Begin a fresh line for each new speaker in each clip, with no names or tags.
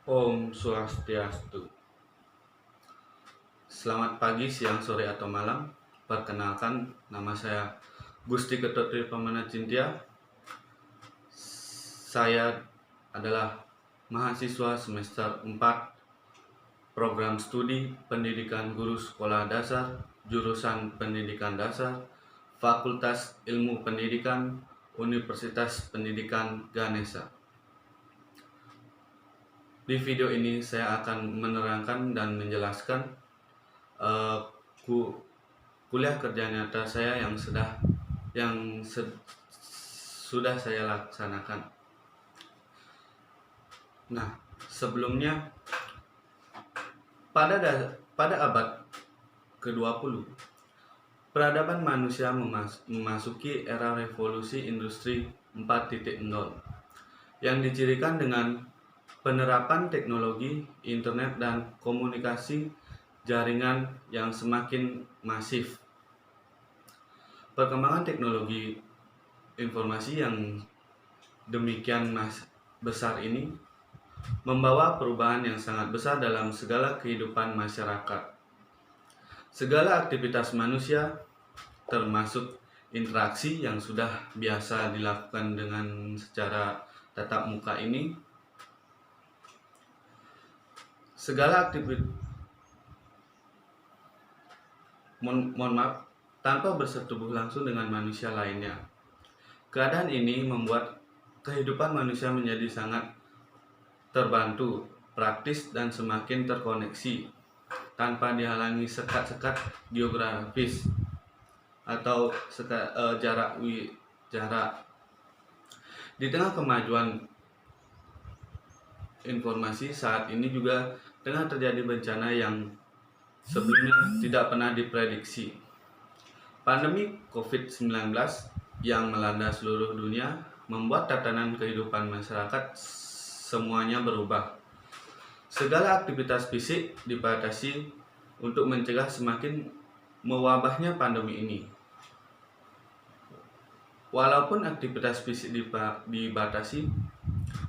Om Swastiastu. Selamat pagi, siang, sore, atau malam. Perkenalkan, nama saya Gusti Ketut Pamana Cintia. Saya adalah mahasiswa semester 4 program studi pendidikan guru sekolah dasar, jurusan pendidikan dasar, Fakultas Ilmu Pendidikan, Universitas Pendidikan Ganesha. Di video ini saya akan menerangkan dan menjelaskan uh, kuliah kerja nyata saya sudah saya laksanakan. Nah, sebelumnya pada abad ke-20, peradaban manusia memasuki era revolusi industri 4.0 yang dicirikan dengan penerapan teknologi internet dan komunikasi jaringan yang semakin masif. Perkembangan teknologi informasi yang demikian besar ini membawa perubahan yang sangat besar dalam segala kehidupan masyarakat. Segala aktivitas manusia, termasuk interaksi yang sudah biasa dilakukan dengan secara tatap muka ini, tanpa bersetubuh langsung dengan manusia lainnya. Keadaan ini membuat kehidupan manusia menjadi sangat terbantu, praktis, dan semakin terkoneksi tanpa dihalangi sekat-sekat geografis atau jarak. Di tengah kemajuan informasi saat ini juga tengah terjadi bencana yang sebelumnya tidak pernah diprediksi. Pandemi COVID-19 yang melanda seluruh dunia membuat tatanan kehidupan masyarakat semuanya berubah. Segala aktivitas fisik dibatasi untuk mencegah semakin mewabahnya pandemi ini. Walaupun aktivitas fisik dibatasi,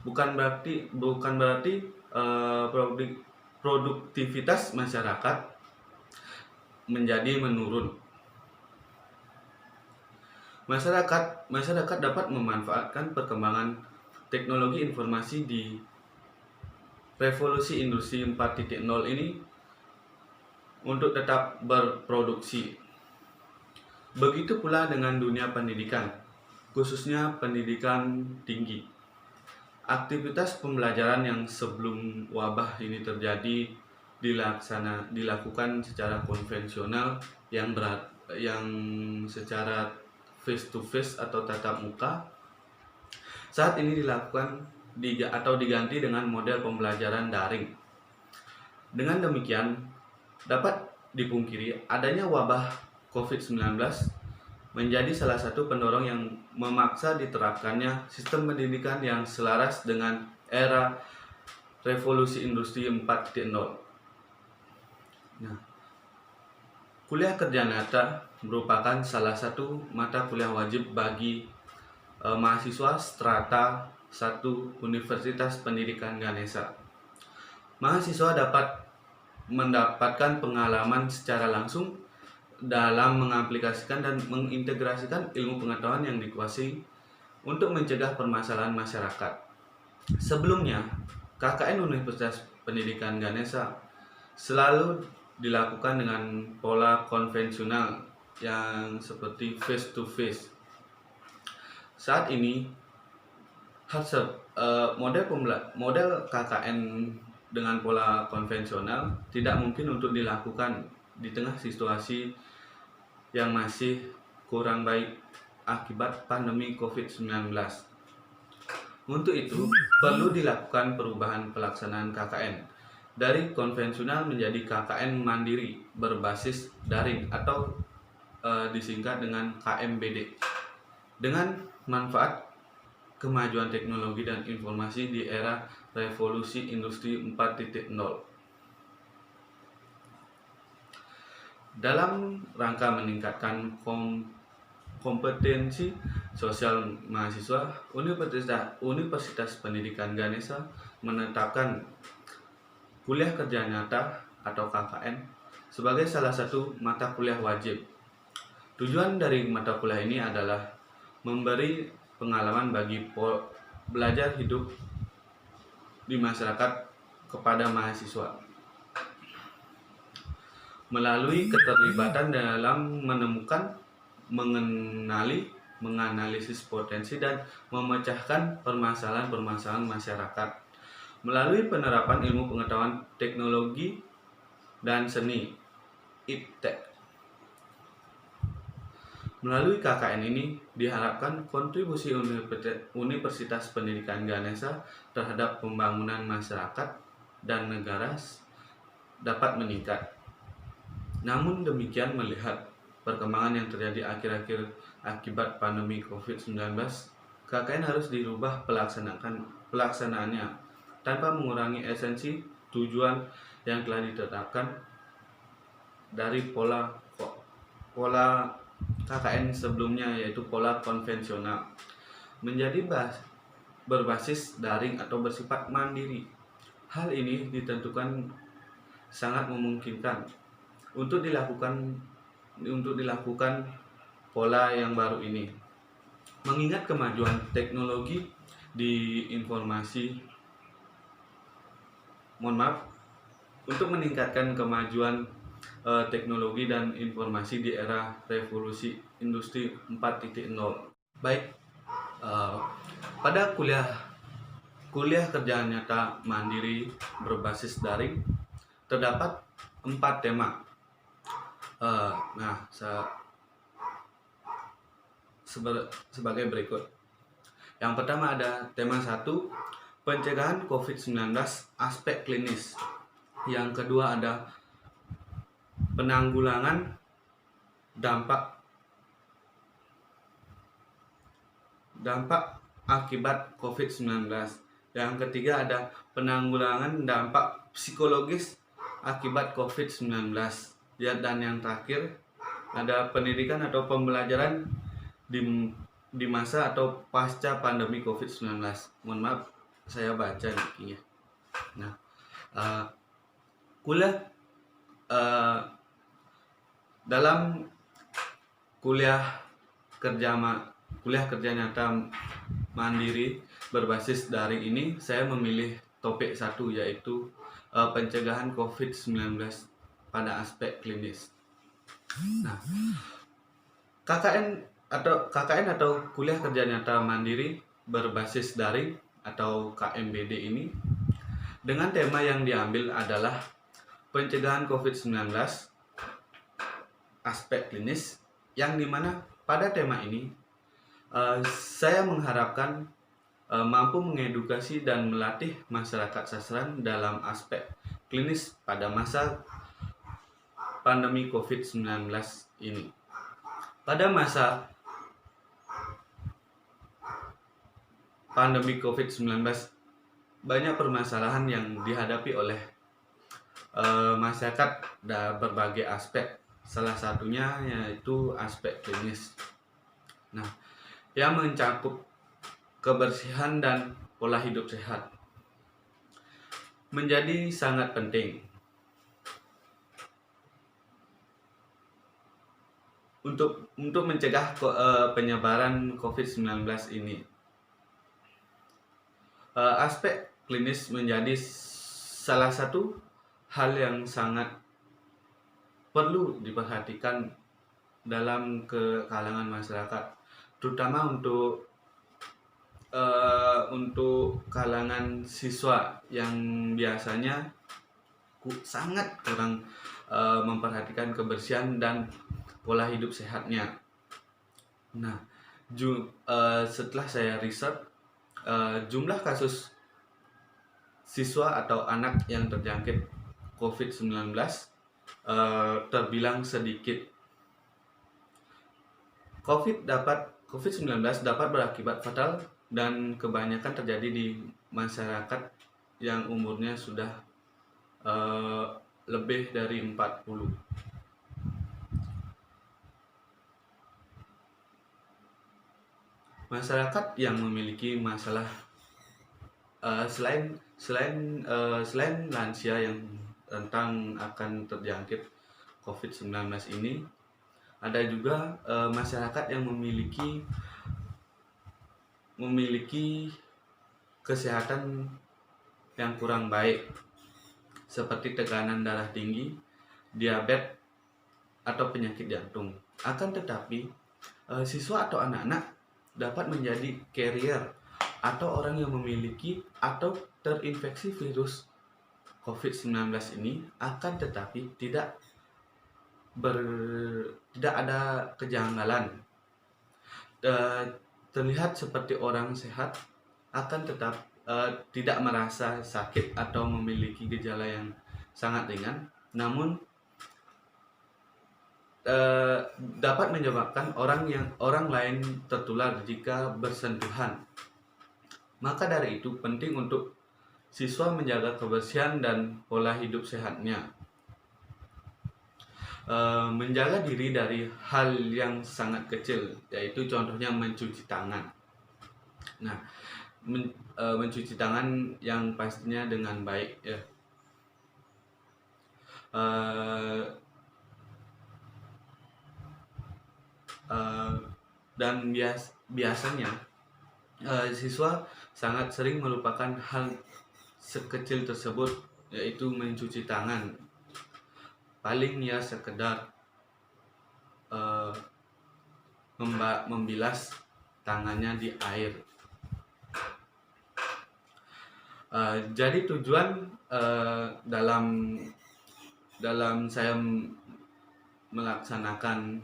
bukan berarti produktivitas masyarakat menjadi menurun. Masyarakat dapat memanfaatkan perkembangan teknologi informasi di revolusi industri 4.0 ini untuk tetap berproduksi. Begitu pula dengan dunia pendidikan, khususnya pendidikan tinggi. Aktivitas pembelajaran yang sebelum wabah ini terjadi dilakukan secara konvensional yang secara face to face atau tatap muka, saat ini dilakukan atau diganti dengan model pembelajaran daring. Dengan demikian, dapat dipungkiri adanya wabah COVID-19 menjadi salah satu pendorong yang memaksa diterapkannya sistem pendidikan yang selaras dengan era revolusi industri 4.0. Nah, kuliah kerja nyata merupakan salah satu mata kuliah wajib bagi mahasiswa strata 1 Universitas Pendidikan Ganesha. Mahasiswa dapat mendapatkan pengalaman secara langsung dalam mengaplikasikan dan mengintegrasikan ilmu pengetahuan yang dikuasai untuk mencegah permasalahan masyarakat. Sebelumnya, KKN Universitas Pendidikan Ganesha selalu dilakukan dengan pola konvensional yang seperti face to face. Saat ini model KKN dengan pola konvensional tidak mungkin untuk dilakukan di tengah situasi yang masih kurang baik akibat pandemi COVID-19. Untuk itu, perlu dilakukan perubahan pelaksanaan KKN dari konvensional menjadi KKN mandiri berbasis daring atau disingkat dengan KMBD. Dengan manfaat kemajuan teknologi dan informasi di era revolusi industri 4.0. Dalam rangka meningkatkan kompetensi sosial mahasiswa, Universitas Pendidikan Ganesha menetapkan kuliah kerja nyata atau KKN sebagai salah satu mata kuliah wajib. Tujuan dari mata kuliah ini adalah memberi pengalaman bagi belajar hidup di masyarakat kepada mahasiswa melalui keterlibatan dalam menemukan, mengenali, menganalisis potensi dan memecahkan permasalahan-permasalahan masyarakat melalui penerapan ilmu pengetahuan teknologi dan seni (IPTEK). Melalui KKN ini diharapkan kontribusi Universitas Pendidikan Ganesha terhadap pembangunan masyarakat dan negara dapat meningkat. Namun demikian, melihat perkembangan yang terjadi akhir-akhir akibat pandemi COVID-19, KKN harus dirubah pelaksanaannya tanpa mengurangi esensi tujuan yang telah ditetapkan dari pola KKN sebelumnya, yaitu pola konvensional menjadi berbasis daring atau bersifat mandiri. Hal ini ditentukan sangat memungkinkan untuk dilakukan pola yang baru ini, mengingat kemajuan teknologi di untuk meningkatkan kemajuan teknologi dan informasi di era revolusi industri 4.0. Baik, pada kuliah kerja nyata mandiri berbasis daring terdapat 4 tema. Sebagai berikut. Yang pertama ada tema 1, pencegahan COVID-19 aspek klinis. Yang kedua ada penanggulangan dampak akibat COVID-19. Yang ketiga ada penanggulangan dampak psikologis akibat COVID-19. Dan yang terakhir ada pendidikan atau pembelajaran di masa atau pasca pandemi COVID-19. Mohon maaf, saya baca nih. Nah, dalam kuliah kerja nyata mandiri berbasis daring ini, saya memilih topik 1, yaitu pencegahan COVID-19 pada aspek klinis. Nah, KKN atau kuliah kerja nyata mandiri berbasis daring atau KMBD ini dengan tema yang diambil adalah pencegahan COVID-19 aspek klinis, yang dimana pada tema ini saya mengharapkan mampu mengedukasi dan melatih masyarakat sasaran dalam aspek klinis pada masa pandemi COVID-19 ini. Pada masa pandemi COVID-19, banyak permasalahan yang dihadapi oleh masyarakat dari berbagai aspek. Salah satunya yaitu aspek klinis. Nah, yang mencakup kebersihan dan pola hidup sehat menjadi sangat penting untuk mencegah penyebaran COVID-19 ini. Aspek klinis menjadi salah satu hal yang sangat perlu diperhatikan dalam kalangan masyarakat, terutama untuk kalangan siswa yang biasanya sangat kurang memperhatikan kebersihan dan pola hidup sehatnya. Nah, setelah saya riset, jumlah kasus siswa atau anak yang terjangkit COVID-19 terbilang sedikit. COVID-19 dapat berakibat fatal dan kebanyakan terjadi di masyarakat yang umurnya sudah lebih dari 40. Masyarakat yang memiliki masalah Selain lansia yang rentan akan terjangkit COVID-19 ini, ada juga masyarakat yang memiliki kesehatan yang kurang baik, seperti tekanan darah tinggi, diabetes, atau penyakit jantung. Akan tetapi, siswa atau anak-anak dapat menjadi carrier atau orang yang memiliki atau terinfeksi virus COVID-19 ini, akan tetapi tidak ada kejanggalan. Terlihat seperti orang sehat, akan tetap tidak merasa sakit atau memiliki gejala yang sangat ringan, namun dapat menyebabkan orang lain tertular jika bersentuhan. Maka dari itu penting untuk siswa menjaga kebersihan dan pola hidup sehatnya. Menjaga diri dari hal yang sangat kecil, yaitu contohnya mencuci tangan. Nah, mencuci tangan yang pastinya dengan baik, ya. Dan biasanya siswa sangat sering melupakan hal sekecil tersebut, yaitu mencuci tangan. Paling ya sekedar membilas tangannya di air. Jadi tujuan dalam saya melaksanakan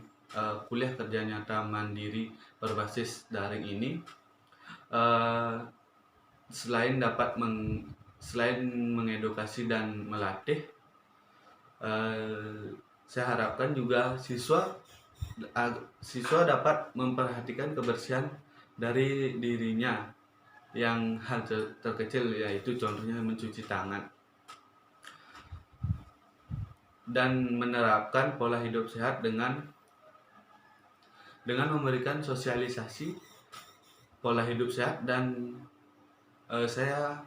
kuliah kerja nyata mandiri berbasis daring ini, selain mengedukasi dan melatih, saya harapkan juga siswa dapat memperhatikan kebersihan dari dirinya yang hal terkecil, yaitu contohnya mencuci tangan, dan menerapkan pola hidup sehat dengan memberikan sosialisasi pola hidup sehat. Dan saya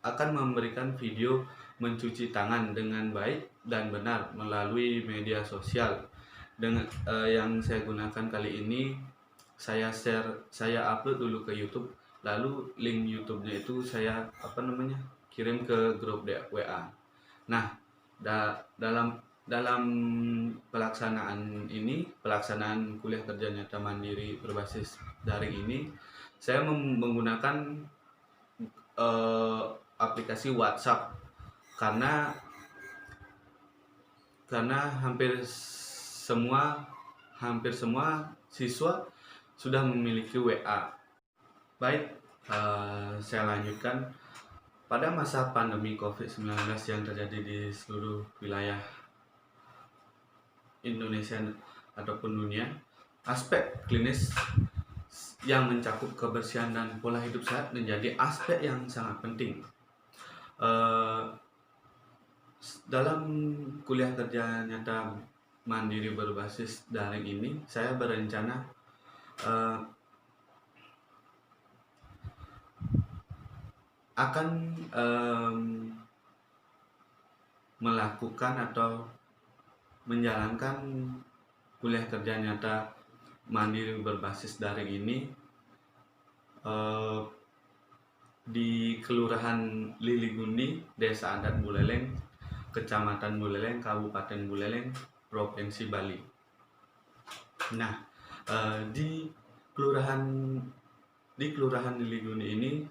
akan memberikan video mencuci tangan dengan baik dan benar melalui media sosial. Dengan yang saya gunakan kali ini, saya upload dulu ke YouTube, lalu link YouTube-nya itu saya kirim ke grup WA. Nah, dalam pelaksanaan kuliah kerja nyata mandiri berbasis daring ini, saya menggunakan aplikasi WhatsApp karena hampir semua siswa sudah memiliki WA. Baik, saya lanjutkan. Pada masa pandemi COVID-19 yang terjadi di seluruh wilayah Indonesia ataupun dunia, aspek klinis yang mencakup kebersihan dan pola hidup sehat menjadi aspek yang sangat penting. Dalam kuliah kerja nyata mandiri berbasis daring ini, saya berencana akan melakukan atau menjalankan kuliah kerja nyata mandiri berbasis daring ini di Kelurahan Liligundi, Desa Adat Buleleng, Kecamatan Buleleng, Kabupaten Buleleng, Provinsi Bali. Nah, di Kelurahan Liligundi ini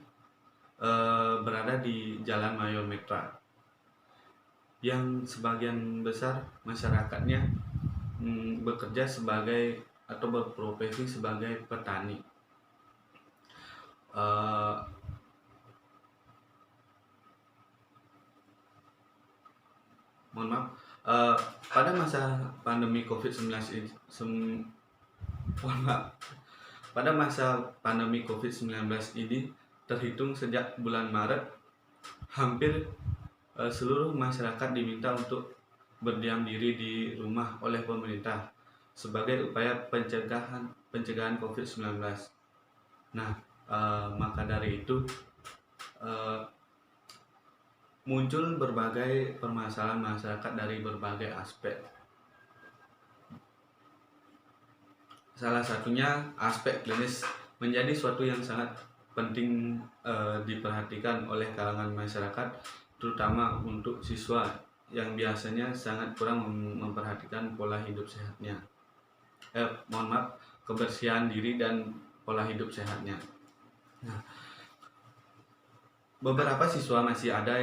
berada di Jalan Mayor Metra, yang sebagian besar masyarakatnya bekerja sebagai atau berprofesi sebagai petani. Mohon maaf, pada masa pandemi COVID-19 ini terhitung sejak bulan Maret, hampir seluruh masyarakat diminta untuk berdiam diri di rumah oleh pemerintah sebagai upaya pencegahan COVID-19. Nah, maka dari itu muncul berbagai permasalahan masyarakat dari berbagai aspek. Salah satunya aspek klinis menjadi suatu yang sangat penting diperhatikan oleh kalangan masyarakat, terutama untuk siswa yang biasanya sangat kurang memperhatikan pola hidup sehatnya. Kebersihan diri dan pola hidup sehatnya. Nah, beberapa siswa masih ada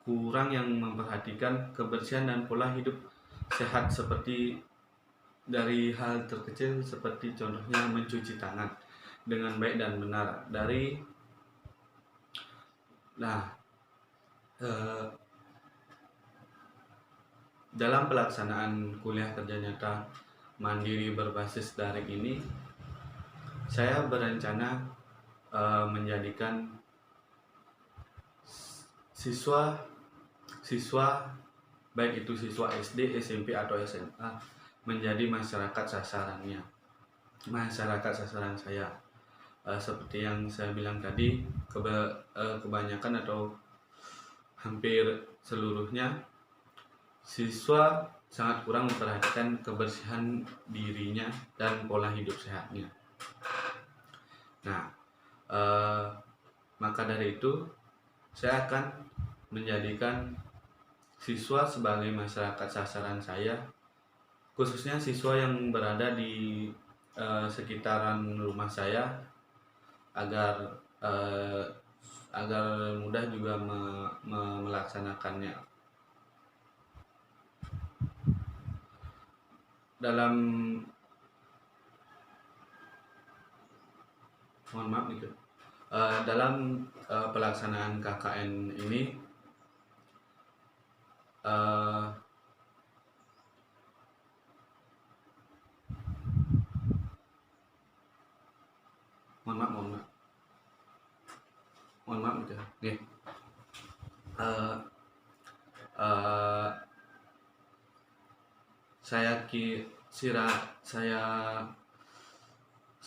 kurang yang memperhatikan kebersihan dan pola hidup sehat, seperti dari hal terkecil seperti contohnya mencuci tangan dengan baik dan benar. Dalam pelaksanaan kuliah kerja nyata mandiri berbasis daring ini, saya berencana menjadikan siswa baik itu siswa SD, SMP atau SMA menjadi masyarakat sasarannya. Masyarakat sasaran saya, seperti yang saya bilang tadi, kebanyakan atau hampir seluruhnya siswa sangat kurang memperhatikan kebersihan dirinya dan pola hidup sehatnya. Nah, maka dari itu saya akan menjadikan siswa sebagai masyarakat sasaran saya, khususnya siswa yang berada di sekitaran rumah saya, agar mudah juga melaksanakannya. Dalam pelaksanaan KKN ini,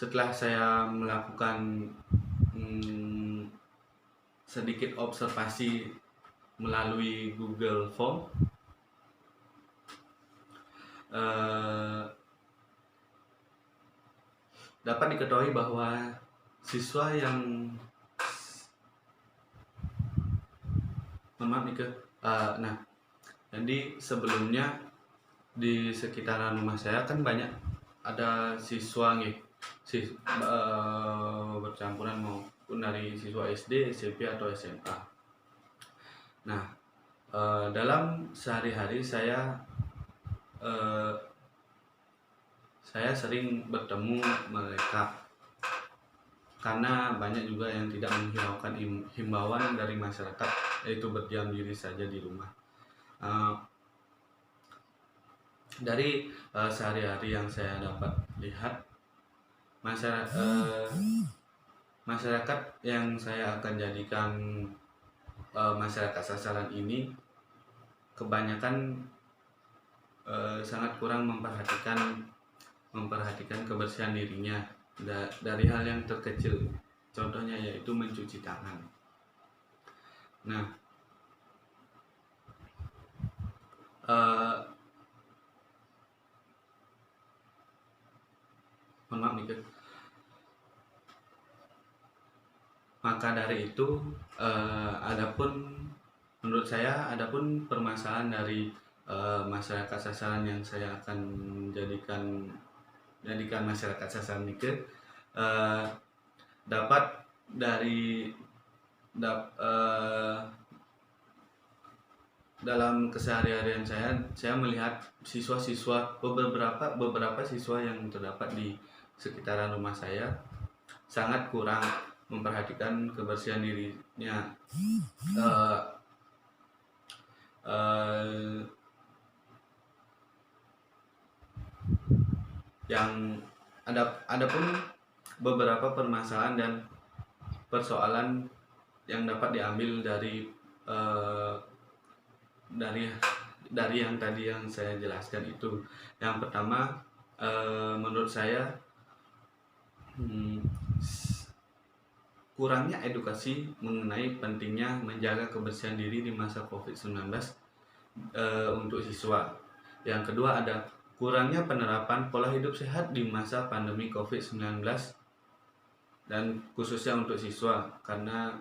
setelah saya melakukan sedikit observasi melalui Google Form, dapat diketahui bahwa siswa yang jadi sebelumnya di sekitaran rumah saya kan banyak ada siswa bercampuran maupun dari siswa SD, SMP atau SMA. Nah, dalam sehari-hari saya sering bertemu mereka, karena banyak juga yang tidak menghiraukan himbauan dari masyarakat, yaitu berdiam diri saja di rumah. Dari sehari-hari yang saya dapat lihat, masyarakat yang saya akan jadikan masyarakat sasaran ini kebanyakan sangat kurang memperhatikan kebersihan dirinya dari hal yang terkecil, contohnya yaitu mencuci tangan. Nah, maka dari itu, menurut saya adapun permasalahan dari masyarakat sasaran yang saya akan jadikan masyarakat sasaran ini dapat dalam keseharian saya melihat beberapa siswa yang terdapat di sekitaran rumah saya sangat kurang memperhatikan kebersihan dirinya. Adapun beberapa permasalahan dan persoalan yang dapat diambil dari yang tadi yang saya jelaskan itu. Yang pertama, menurut saya kurangnya edukasi mengenai pentingnya menjaga kebersihan diri di masa COVID-19 untuk siswa. Yang kedua ada kurangnya penerapan pola hidup sehat di masa pandemi COVID-19 dan khususnya untuk siswa, karena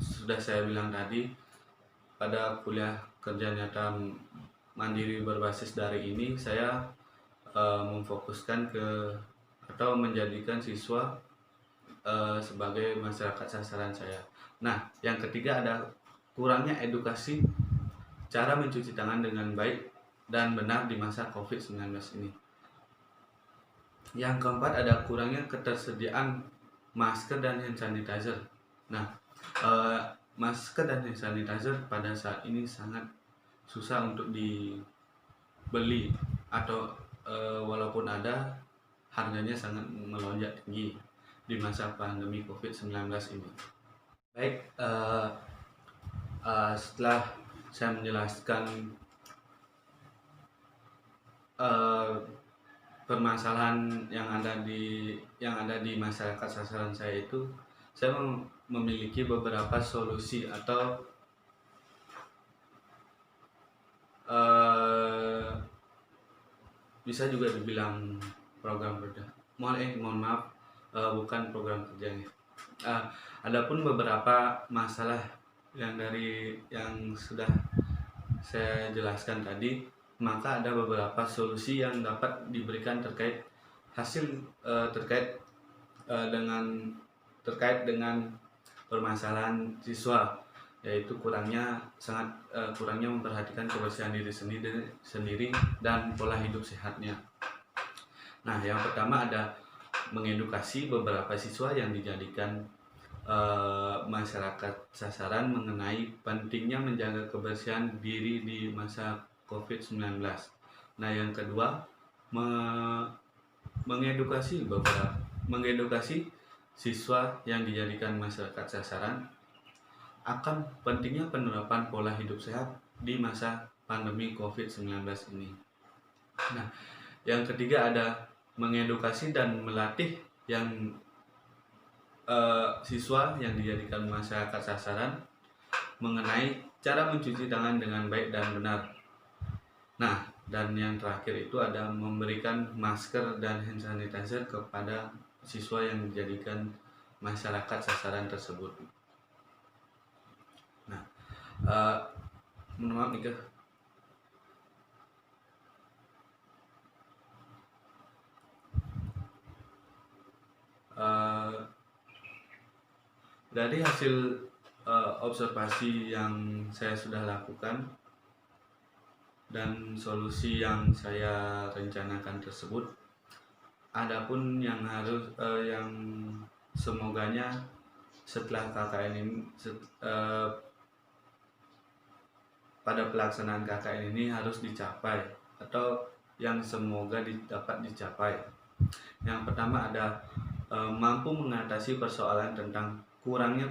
sudah saya bilang tadi, pada kuliah kerja nyata mandiri berbasis daring ini saya memfokuskan ke atau menjadikan siswa sebagai masyarakat sasaran saya. Nah, yang ketiga ada kurangnya edukasi cara mencuci tangan dengan baik dan benar di masa COVID-19 ini. Yang keempat ada kurangnya ketersediaan masker dan hand sanitizer. Nah, masker dan hand sanitizer pada saat ini sangat susah untuk dibeli, atau walaupun ada, harganya sangat melonjak tinggi di masa pandemi COVID-19 ini. Baik, setelah saya menjelaskan permasalahan yang ada di masyarakat sasaran saya itu, saya memiliki beberapa solusi atau bisa juga dibilang program kerja. Mohon maaf, bukan program kerjanya. Adapun beberapa masalah yang sudah saya jelaskan tadi, maka ada beberapa solusi yang dapat diberikan terkait dengan permasalahan siswa, yaitu kurangnya memperhatikan kebersihan diri sendiri dan pola hidup sehatnya. Nah, yang pertama ada mengedukasi beberapa siswa yang dijadikan masyarakat sasaran mengenai pentingnya menjaga kebersihan diri di masa COVID-19. Nah, yang kedua mengedukasi siswa yang dijadikan masyarakat sasaran akan pentingnya penerapan pola hidup sehat di masa pandemi COVID-19 ini. Nah, yang ketiga ada mengedukasi dan melatih siswa yang dijadikan masyarakat sasaran mengenai cara mencuci tangan dengan baik dan benar. Nah, dan yang terakhir itu ada memberikan masker dan hand sanitizer kepada siswa yang dijadikan masyarakat sasaran tersebut. Nah, mohon maaf nih, dari hasil observasi yang saya sudah lakukan dan solusi yang saya rencanakan tersebut, adapun yang semoganya setelah KKN ini pada pelaksanaan KKN ini harus dicapai, atau yang semoga dapat dicapai. Yang pertama ada mampu mengatasi persoalan tentang kurangnya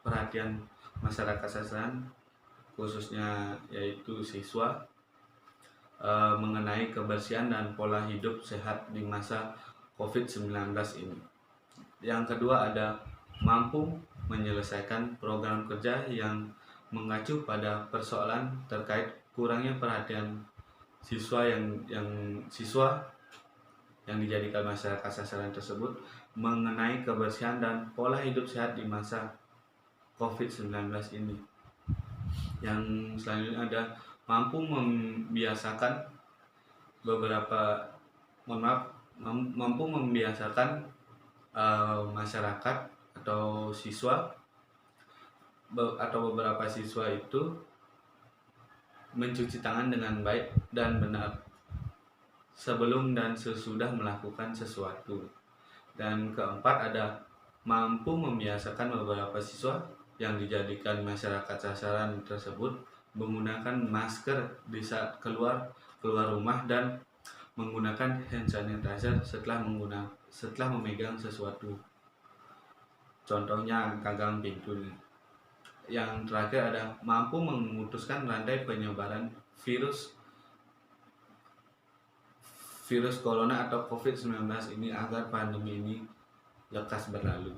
perhatian masyarakat sasaran, khususnya yaitu siswa, mengenai kebersihan dan pola hidup sehat di masa COVID-19 ini. Yang kedua ada mampu menyelesaikan program kerja yang mengacu pada persoalan terkait kurangnya perhatian siswa yang dijadikan masyarakat sasaran tersebut mengenai kebersihan dan pola hidup sehat di masa COVID-19 ini. Yang selanjutnya ada mampu membiasakan masyarakat atau siswa atau beberapa siswa itu mencuci tangan dengan baik dan benar sebelum dan sesudah melakukan sesuatu. Dan keempat ada mampu membiasakan beberapa siswa yang dijadikan masyarakat sasaran tersebut menggunakan masker di saat keluar rumah dan menggunakan hand sanitizer setelah memegang sesuatu. Contohnya gagang pintu. Yang terakhir ada mampu memutuskan rantai penyebaran virus corona atau COVID-19 ini agar pandemi ini lekas berlalu.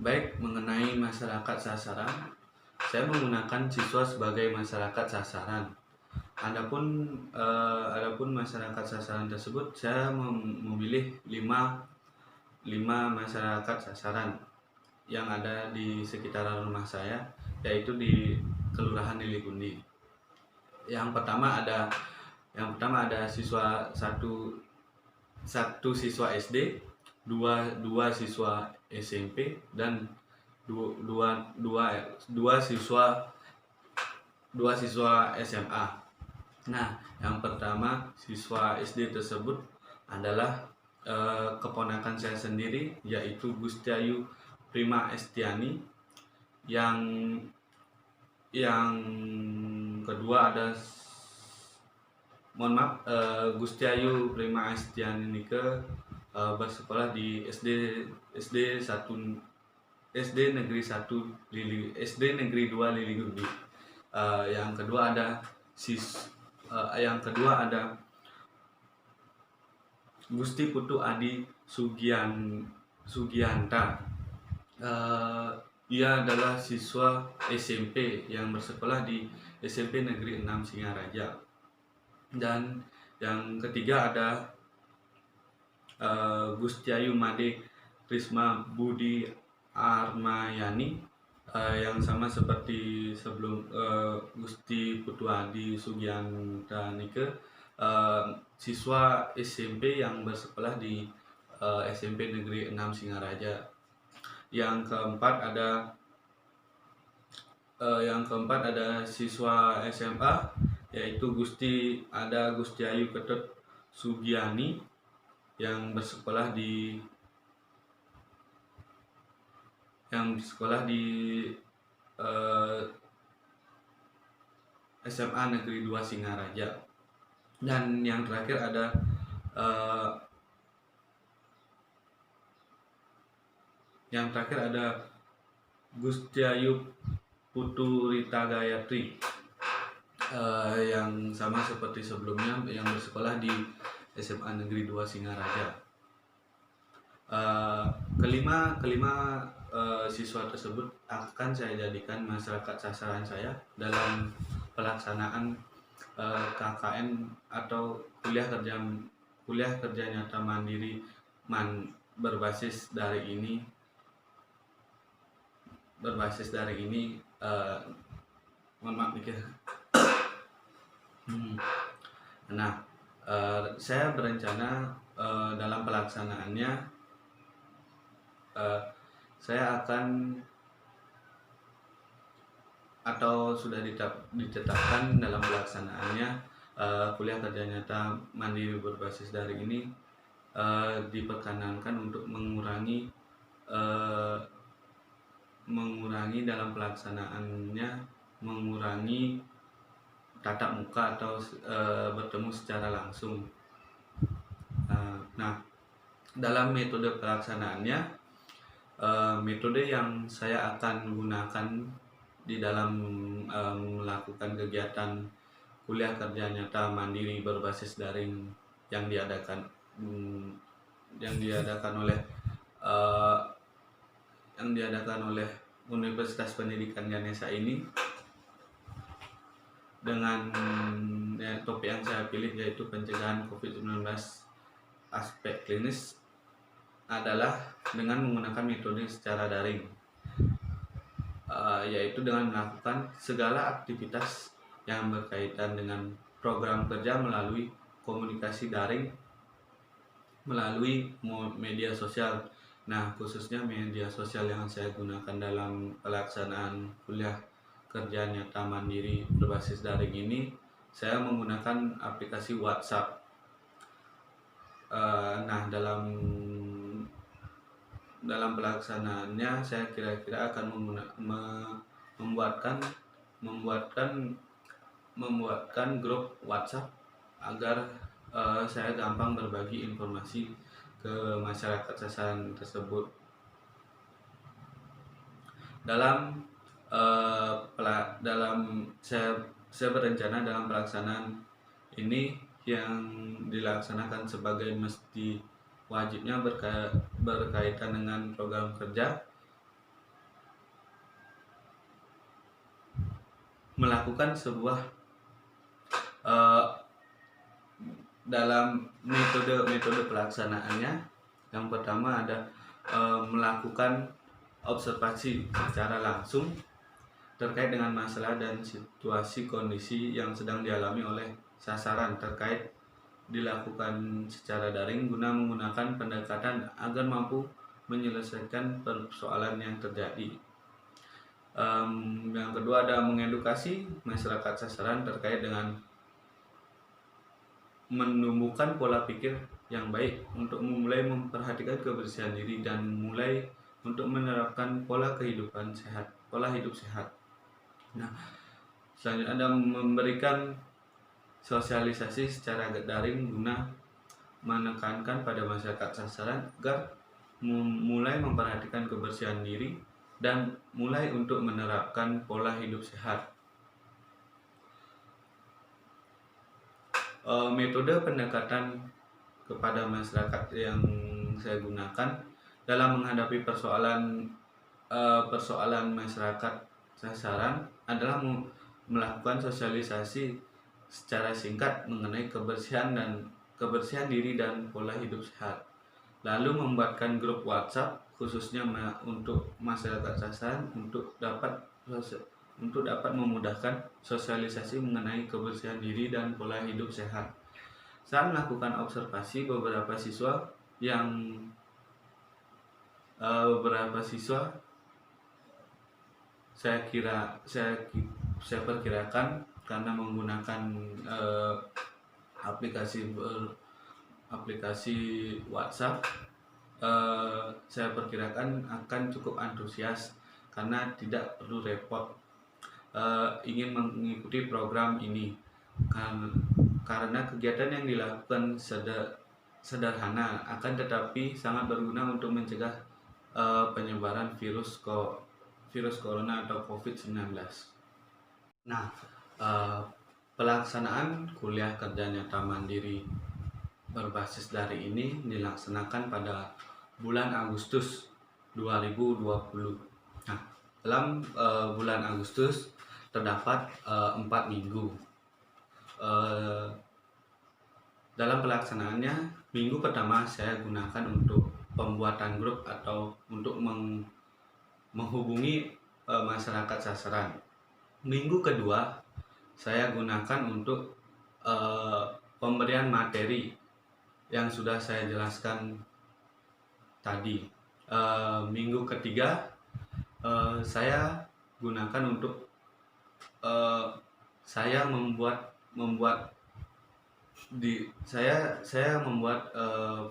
Baik, mengenai masyarakat sasaran, saya menggunakan siswa sebagai masyarakat sasaran. Adapun masyarakat sasaran tersebut, saya memilih 5 masyarakat sasaran yang ada di sekitaran rumah saya, yaitu di Kelurahan Lilikundi. Yang pertama ada siswa satu siswa SD, dua siswa SMP, dan dua siswa SMA. Nah, yang pertama siswa SD tersebut adalah keponakan saya sendiri, yaitu Gustiayu Prima Estiani. Yang kedua ada Gustiayu Prima Estiani bersekolah di SD Negeri 1 SD Negeri 2 Liligundi. Yang kedua ada Gusti Putu Adi Sugianta. Ia adalah siswa SMP yang bersekolah di SMP Negeri 6 Singaraja. Dan yang ketiga ada Gustiayu Made Risma Budi Armayani, yang sama seperti sebelum Gusti Putu Adi Sugianta siswa SMP yang bersekolah di SMP Negeri 6 Singaraja. Yang keempat ada siswa SMA, yaitu Gustiayu Ketut Sugiani yang bersekolah di SMA Negeri 2 Singaraja. Dan yang terakhir ada Gustiayu Putu Rita Gayatri, yang sama seperti sebelumnya, yang bersekolah di SMA Negeri 2 Singaraja. Kelima siswa tersebut akan saya jadikan masyarakat sasaran saya dalam pelaksanaan KKN atau kuliah kerja nyata mandiri berbasis dari ini. Mohon maaf nih. Nah, saya berencana dalam pelaksanaannya saya akan, atau sudah ditetapkan dalam pelaksanaannya, kuliah kerja nyata mandiri berbasis dari ini diperkenankan untuk mengurangi dalam pelaksanaannya, mengurangi tatap muka atau bertemu secara langsung. Nah, dalam metode pelaksanaannya, metode yang saya akan gunakan di dalam melakukan kegiatan kuliah kerja nyata mandiri berbasis daring yang diadakan oleh Universitas Pendidikan Ganesha ini, dengan topik yang saya pilih yaitu pencegahan COVID-19 aspek klinis, adalah dengan menggunakan metode secara daring, yaitu dengan melakukan segala aktivitas yang berkaitan dengan program kerja melalui komunikasi daring, melalui media sosial. Nah, khususnya media sosial yang saya gunakan dalam pelaksanaan kuliah kerja nyata mandiri berbasis daring ini, saya menggunakan aplikasi WhatsApp. Nah, dalam pelaksanaannya saya kira-kira akan membuatkan grup WhatsApp agar saya gampang berbagi informasi ke masyarakat sasaran tersebut. Saya berencana dalam pelaksanaan ini yang dilaksanakan sebagai wajibnya berkaitan dengan program kerja, melakukan sebuah uh, dalam metode pelaksanaannya. Yang pertama ada melakukan observasi secara langsung terkait dengan masalah dan situasi kondisi yang sedang dialami oleh sasaran terkait dilakukan secara daring guna menggunakan pendekatan agar mampu menyelesaikan persoalan yang terjadi. Yang kedua ada mengedukasi masyarakat sasaran terkait dengan menumbuhkan pola pikir yang baik untuk mulai memperhatikan kebersihan diri dan mulai untuk menerapkan pola kehidupan sehat, pola hidup sehat. Nah, selanjutnya ada memberikan sosialisasi secara daring guna menekankan pada masyarakat sasaran agar mulai memperhatikan kebersihan diri dan mulai untuk menerapkan pola hidup sehat. Metode pendekatan kepada masyarakat yang saya gunakan dalam menghadapi persoalan masyarakat sasaran adalah melakukan sosialisasi secara singkat mengenai kebersihan diri dan pola hidup sehat. Lalu membuatkan grup WhatsApp khususnya untuk masyarakat sasaran untuk dapat memudahkan sosialisasi mengenai kebersihan diri dan pola hidup sehat. Saat melakukan observasi beberapa siswa saya perkirakan karena menggunakan aplikasi WhatsApp, saya perkirakan akan cukup antusias karena tidak perlu repot ingin mengikuti program ini karena kegiatan yang dilakukan sederhana akan tetapi sangat berguna untuk mencegah penyebaran virus corona atau COVID-19. Nah, pelaksanaan kuliah kerja nyata mandiri berbasis daring ini dilaksanakan pada bulan Agustus 2020. Nah, dalam bulan Agustus terdapat 4 minggu. Dalam pelaksanaannya, minggu pertama saya gunakan untuk pembuatan grup atau untuk menghubungi masyarakat sasaran. Minggu kedua saya gunakan untuk pemberian materi yang sudah saya jelaskan tadi. Minggu ketiga saya gunakan untuk saya membuat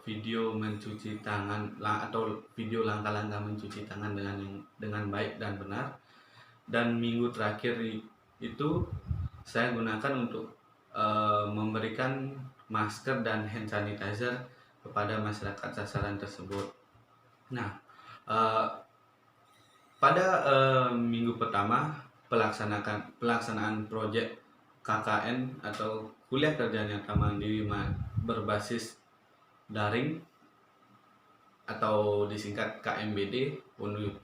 video mencuci tangan atau video langkah-langkah mencuci tangan dengan baik dan benar. Dan minggu terakhir itu saya gunakan untuk memberikan masker dan hand sanitizer kepada masyarakat sasaran tersebut. Nah, pada minggu pertama pelaksanaan proyek KKN atau kuliah kerja nyata mandiri berbasis daring atau disingkat KMBD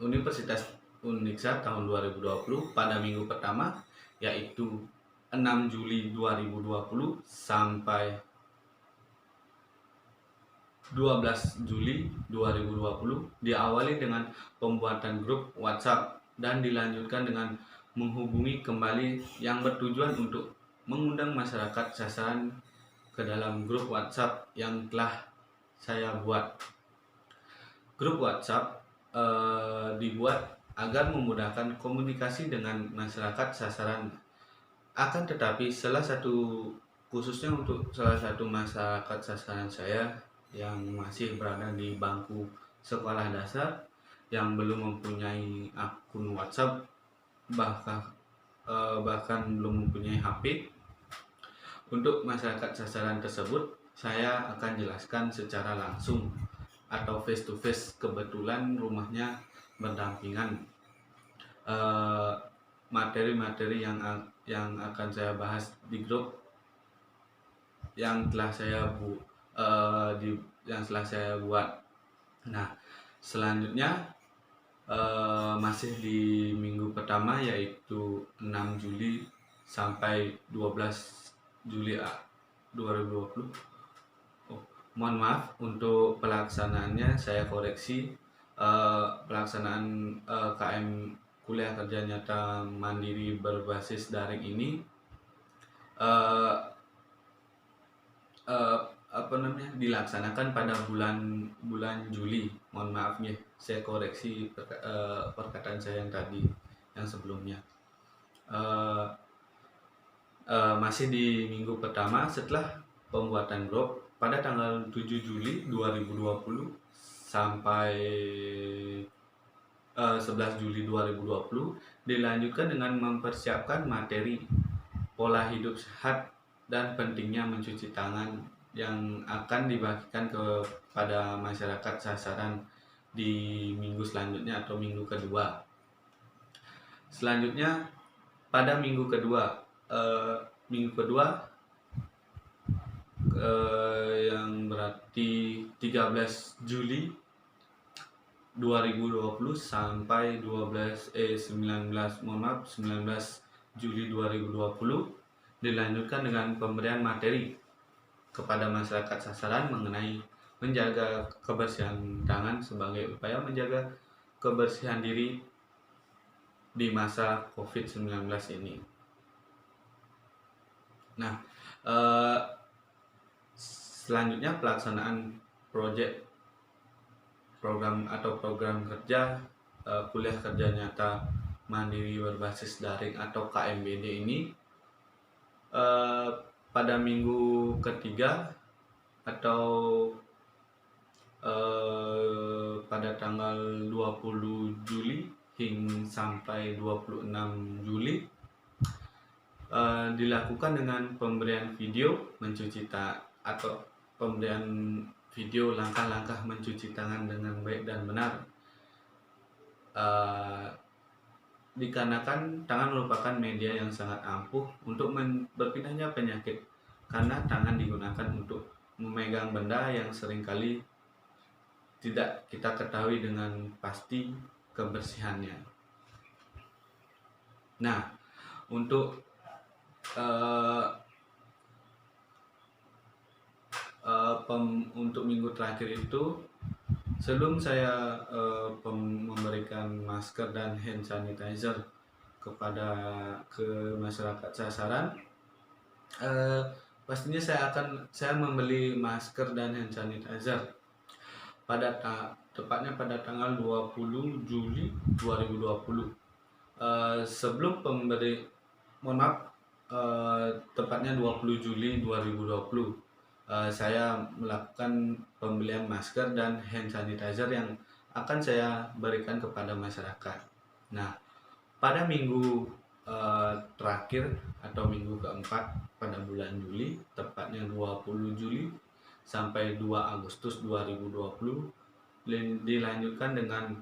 Universitas Uniksa tahun 2020 pada minggu pertama yaitu 6 Juli 2020 sampai 12 Juli 2020 diawali dengan pembuatan grup WhatsApp dan dilanjutkan dengan menghubungi kembali yang bertujuan untuk mengundang masyarakat sasaran ke dalam grup WhatsApp yang telah saya buat. Grup WhatsApp dibuat agar memudahkan komunikasi dengan masyarakat sasaran. Akan tetapi khususnya untuk salah satu masyarakat sasaran saya yang masih berada di bangku sekolah dasar yang belum mempunyai akun WhatsApp bahkan belum mempunyai HP. Untuk masyarakat sasaran tersebut saya akan jelaskan secara langsung atau face to face, kebetulan rumahnya berdampingan. Materi-materi yang akan saya bahas di grup yang telah saya buat. Nah, selanjutnya masih di minggu pertama yaitu 6 Juli sampai 12 Juli 2020. Oh, mohon maaf untuk pelaksanaannya, saya koreksi. Pelaksanaan KM kuliah kerja nyata mandiri berbasis daring ini dilaksanakan pada bulan Juli. Mohon maaf ya, saya koreksi perkataan saya yang tadi, yang sebelumnya. Masih di minggu pertama setelah pembuatan grup pada tanggal 7 Juli 2020 sampai 11 Juli 2020 dilanjutkan dengan mempersiapkan materi pola hidup sehat dan pentingnya mencuci tangan yang akan dibagikan kepada masyarakat sasaran di minggu selanjutnya atau minggu kedua. Selanjutnya pada minggu kedua yang berarti 13 Juli 2020 sampai 19 Juli 2020 dilanjutkan dengan pemberian materi kepada masyarakat sasaran mengenai menjaga kebersihan tangan sebagai upaya menjaga kebersihan diri di masa COVID-19 ini. Nah, selanjutnya pelaksanaan program kerja kuliah kerja nyata mandiri berbasis daring atau KMBD ini pada minggu ketiga atau pada tanggal 20 Juli hingga sampai 26 Juli dilakukan dengan pemberian video pemberian video langkah-langkah mencuci tangan dengan baik dan benar. Dikarenakan tangan merupakan media yang sangat ampuh untuk berpindahnya penyakit, karena tangan digunakan untuk memegang benda yang seringkali tidak kita ketahui dengan pasti kebersihannya. Nah, untuk minggu terakhir itu, sebelum saya memberikan masker dan hand sanitizer ke masyarakat sasaran, pastinya saya membeli masker dan hand sanitizer tepatnya pada tanggal 20 Juli 2020. Tepatnya 20 Juli 2020 saya melakukan pembelian masker dan hand sanitizer yang akan saya berikan kepada masyarakat. Nah, pada minggu terakhir atau minggu keempat pada bulan Juli, tepatnya 20 Juli sampai 2 Agustus 2020 dilanjutkan dengan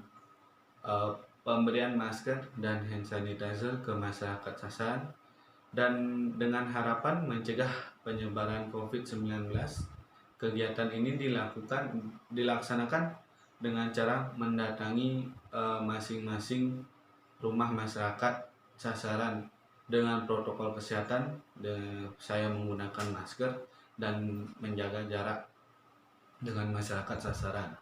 pemberian masker dan hand sanitizer ke masyarakat sasaran, dan dengan harapan mencegah penyebaran COVID-19. Kegiatan ini dilaksanakan dengan cara mendatangi masing-masing rumah masyarakat sasaran dengan protokol kesehatan, saya menggunakan masker dan menjaga jarak dengan masyarakat sasaran.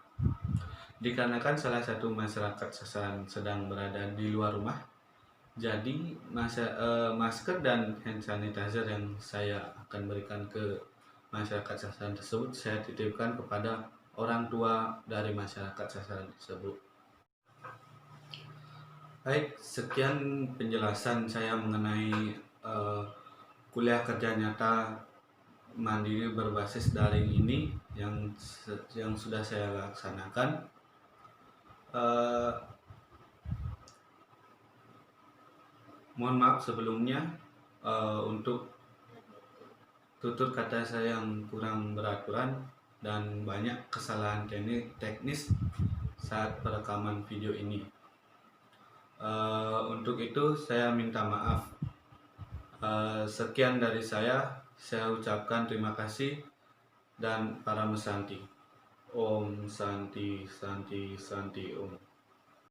Dikarenakan salah satu masyarakat sasaran sedang berada di luar rumah, jadi masker dan hand sanitizer yang saya akan berikan ke masyarakat sasaran tersebut saya titipkan kepada orang tua dari masyarakat sasaran tersebut. Baik, sekian penjelasan saya mengenai kuliah kerja nyata mandiri berbasis daring ini yang sudah saya laksanakan. Mohon maaf sebelumnya untuk tutur kata saya yang kurang beraturan dan banyak kesalahan teknis saat perekaman video ini. Untuk itu saya minta maaf. Sekian dari saya ucapkan terima kasih dan Param Santi. Om Santi Santi Santi Om.